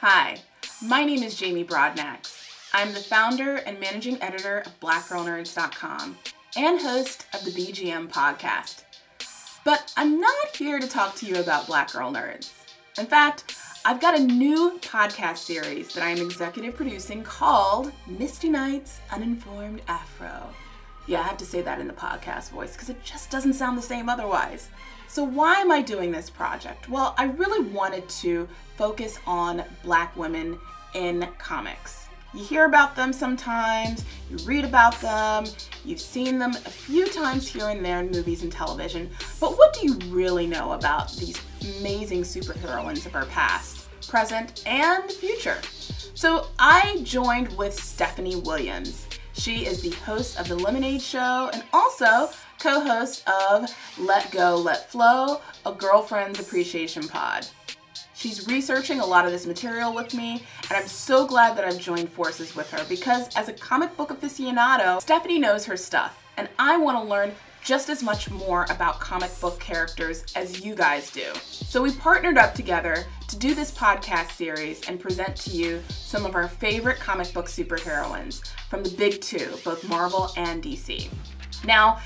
Hi, my name is Jamie Broadnax. I'm the founder and managing editor of BlackGirlNerds.com and host of the BGM podcast. But I'm not here to talk to you about Black Girl Nerds. In fact, I've got a new podcast series that I am executive producing called Misty Night's Uninformed Afro. Yeah, I have to say that in the podcast voice because it just doesn't sound the same otherwise. So why am I doing this project? Well, I really wanted to focus on Black women in comics. You hear about them sometimes, you read about them, you've seen them a few times here and there in movies and television, but what do you really know about these amazing superheroines of our past, present, and future? So I joined with Stephanie Williams. She is the host of The Lemonade Show and also co-host of Let Go, Let Flow, a girlfriend's appreciation pod. She's researching a lot of this material with me, and I'm so glad that I've joined forces with her because as a comic book aficionado, Stephanie knows her stuff, and I want to learn just as much more about comic book characters as you guys do. So we partnered up together to do this podcast series and present to you some of our favorite comic book superheroines from the big two, both Marvel and DC. Now,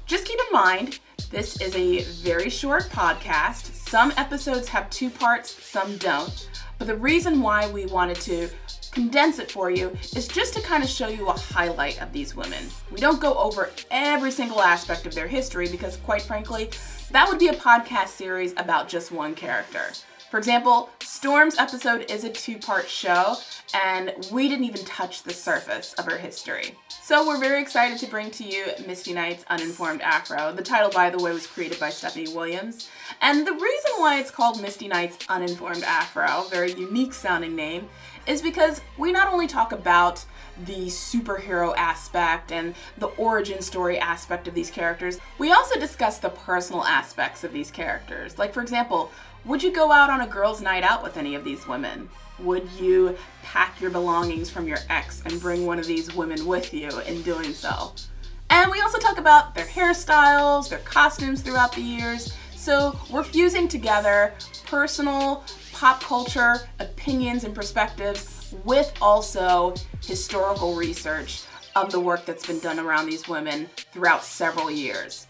just keep in mind, this is a very short podcast. Some episodes have 2 parts, some don't. But the reason why we wanted to condense it for you is just to kind of show you a highlight of these women. We don't go over every single aspect of their history because, quite frankly, that would be a podcast series about just one character. For example, Storm's episode is a 2-part show, and we didn't even touch the surface of her history. So we're very excited to bring to you Misty Night's Uninformed Afro. The title, by the way, was created by Stephanie Williams. And the reason why it's called Misty Night's Uninformed Afro, very unique sounding name, is because we not only talk about the superhero aspect and the origin story aspect of these characters, we also discuss the personal aspects of these characters. Like, for example, would you go out on a girls' night out with any of these women? Would you pack your belongings from your ex and bring one of these women with you in doing so? And we also talk about their hairstyles, their costumes throughout the years. So we're fusing together personal, pop culture, opinions and perspectives with also historical research of the work that's been done around these women throughout several years.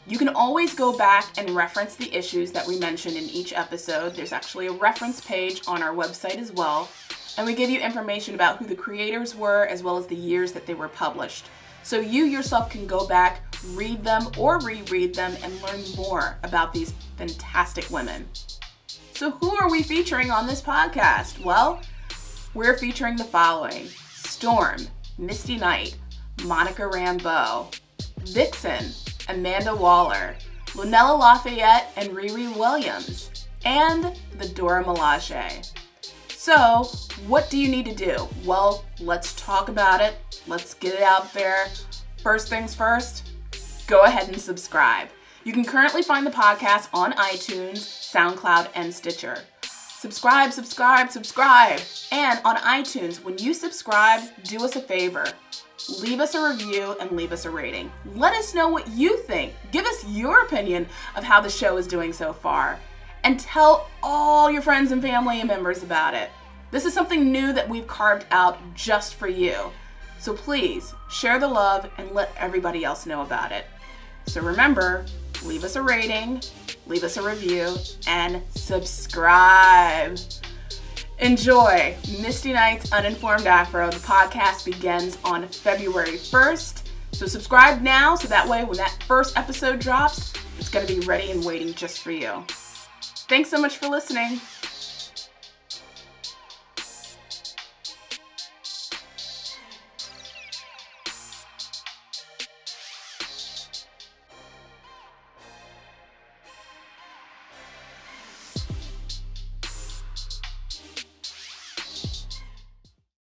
You can always go back and reference the issues that we mentioned in each episode. There's actually a reference page on our website as well. And we give you information about who the creators were as well as the years that they were published. So you yourself can go back, read them or reread them and learn more about these fantastic women. So who are we featuring on this podcast? Well, we're featuring the following: Storm, Misty Knight, Monica Rambeau, Vixen, Amanda Waller, Lunella Lafayette and Riri Williams, and the Dora Milaje. So, what do you need to do? Well, let's talk about it. Let's get it out there. First things first, go ahead and subscribe. You can currently find the podcast on iTunes, SoundCloud, and Stitcher. Subscribe, subscribe, subscribe. And on iTunes, when you subscribe, do us a favor. Leave us a review and leave us a rating. Let us know what you think. Give us your opinion of how the show is doing so far. And tell all your friends and family and members about it. This is something new that we've carved out just for you. So please, share the love and let everybody else know about it. So remember, leave us a rating, leave us a review, and subscribe. Enjoy Misty Night's Uninformed Afro. The podcast begins on February 1st. So subscribe now so that way when that first episode drops, it's going to be ready and waiting just for you. Thanks so much for listening.